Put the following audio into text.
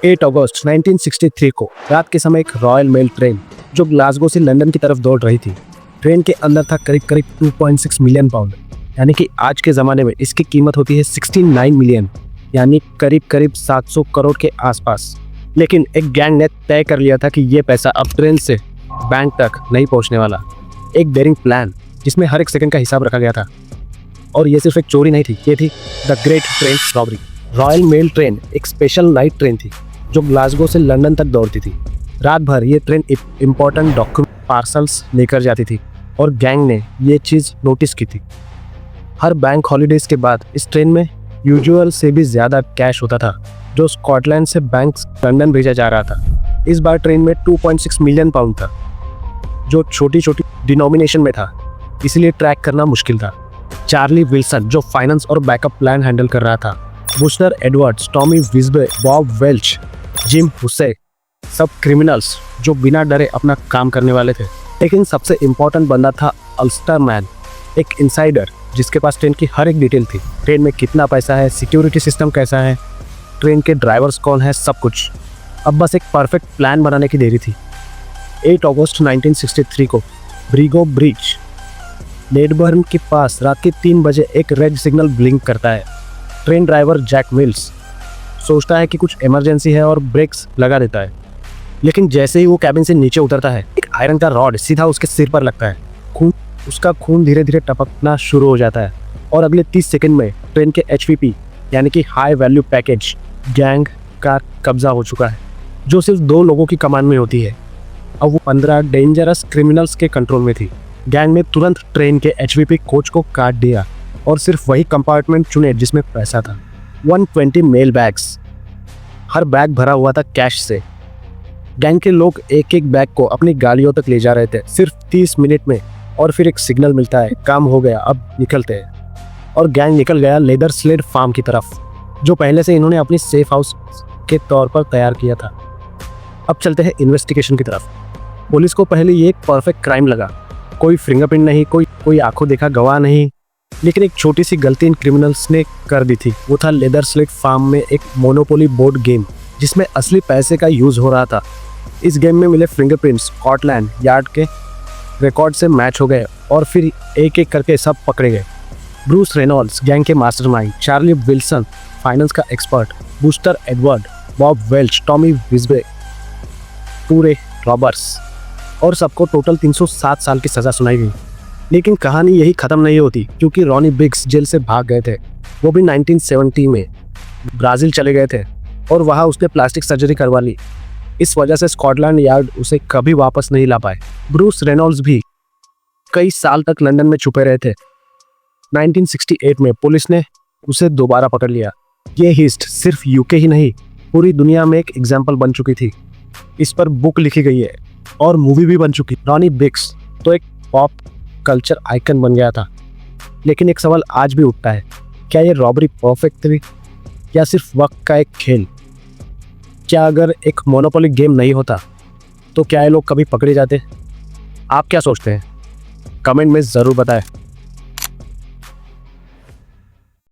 8 अगस्त 1963 को रात के समय एक रॉयल मेल ट्रेन जो ग्लासगो से लंदन की तरफ दौड़ रही थी। ट्रेन के अंदर था करीब करीब 2.6 मिलियन पाउंड, यानी कि आज के ज़माने में इसकी कीमत होती है 69 मिलियन, यानी करीब करीब 700 करोड़ के आसपास। लेकिन एक गैंग ने तय कर लिया था कि ये पैसा अब ट्रेन से बैंक तक नहीं पहुंचने वाला। एक डेयरिंग प्लान जिसमें हर एक सेकंड का हिसाब रखा गया था। और ये सिर्फ एक चोरी नहीं थी, ये थी the great train robbery. Royal mail train एक स्पेशल नाइट ट्रेन थी जो ग्लासगो से लंदन तक दौड़ती थी। रात भर ये ट्रेन इम्पोर्टेंट डॉक्यूमेंट पार्सल्स लेकर जाती थी और गैंग ने ये चीज़ नोटिस की थी। हर बैंक हॉलीडेज के बाद इस ट्रेन में यूजुअल से भी ज़्यादा कैश होता था जो स्कॉटलैंड से बैंक लंदन भेजा जा रहा था। इस बार ट्रेन में 2.6 मिलियन पाउंड था जो छोटी छोटी डिनोमिनेशन में था, इसलिए ट्रैक करना मुश्किल था। चार्ली विल्सन जो फाइनेंस और बैकअप प्लान हैंडल कर रहा था, Buster Edwards, Tommy Wisbey, Bob Welch, Jim Hussey, सब क्रिमिनल्स जो बिना डरे अपना काम करने वाले थे। लेकिन सबसे इम्पोर्टेंट बंदा था अल्स्टर मैन, एक इनसाइडर जिसके पास ट्रेन की हर एक डिटेल थी। ट्रेन में कितना पैसा है, सिक्योरिटी सिस्टम कैसा है, ट्रेन के ड्राइवर्स कौन है, सब कुछ। अब बस एक परफेक्ट प्लान बनाने की देरी थी। 8 अगस्त 1963 को ब्रिगो ब्रिज लेडबर्न के पास रात के 3 बजे एक रेड सिग्नल ब्लिंक करता है। ट्रेन ड्राइवर जैक विल्स सोचता है कि कुछ इमरजेंसी है और ब्रेक्स लगा देता है। लेकिन जैसे ही वो कैबिन से नीचे उतरता है, एक आयरन का रॉड सीधा उसके सिर पर लगता है। उसका खून धीरे धीरे टपकना शुरू हो जाता है और अगले 30 सेकंड में ट्रेन के HVP यानी कि हाई वैल्यू पैकेज गैंग का कब्जा हो चुका है, जो सिर्फ 2 लोगों की कमान में होती है। अब वो 15 डेंजरस क्रिमिनल्स के कंट्रोल में थी। गैंग ने तुरंत ट्रेन के HVP कोच को काट दिया और सिर्फ वही कंपार्टमेंट चुने जिसमें पैसा था। 120 मेल बैग्स, हर बैग भरा हुआ था कैश से। गैंग के लोग एक एक बैग को अपनी गाड़ियों तक ले जा रहे थे सिर्फ 30 मिनट में, और फिर एक सिग्नल मिलता है, काम हो गया, अब निकलते हैं। और गैंग निकल गया लेदर स्लेड फार्म की तरफ, जो पहले से इन्होंने अपनी सेफ हाउस के तौर पर तैयार किया था। अब चलते हैं इन्वेस्टिगेशन की तरफ। पुलिस को पहले ये एक परफेक्ट क्राइम लगा, कोई फिंगरप्रिंट नहीं, कोई आंखों देखा गवाह नहीं। लेकिन एक छोटी सी गलती इन क्रिमिनल्स ने कर दी थी। वो था लेदर स्लेट फार्म में एक मोनोपोली बोर्ड गेम जिसमें असली पैसे का यूज हो रहा था। इस गेम में मिले फिंगरप्रिंट्स स्कॉटलैंड यार्ड के रिकॉर्ड से मैच हो गए और फिर एक एक करके सब पकड़े गए। ब्रूस रेनॉल्ड्स गैंग के मास्टरमाइंड, चार्ली विल्सन फाइनेंस का expert, Buster Edward, Bob Welch, Tommy Wisbey पूरे रॉबर्स, और सबको टोटल 307 साल की सज़ा सुनाई गई। लेकिन कहानी यही ख़त्म नहीं होती, क्योंकि रॉनी बिग्स जेल से भाग गए थे। वो भी 1970 में ब्राज़ील चले गए थे और वहाँ उसने प्लास्टिक सर्जरी करवा ली। इस वजह से स्कॉटलैंड यार्ड उसे कभी वापस नहीं ला पाए। ब्रूस रेनॉल्ड्स भी कई साल तक लंदन में छुपे रहे थे। 1968 में पुलिस ने उसे दोबारा पकड़ लिया। ये हिस्ट सिर्फ यूके ही नहीं, पूरी दुनिया में एक एग्जाम्पल बन चुकी थी। इस पर बुक लिखी गई है और मूवी भी बन चुकी। रॉनी बिग्स तो एक पॉप कल्चर आइकन बन गया था। लेकिन एक सवाल आज भी उठता है, क्या ये रॉबरी परफेक्ट थी या सिर्फ वक्त का एक खेल? क्या अगर एक मोनोपोली गेम नहीं होता तो क्या ये लोग कभी पकड़े जाते? आप क्या सोचते हैं? कमेंट में ज़रूर बताएं।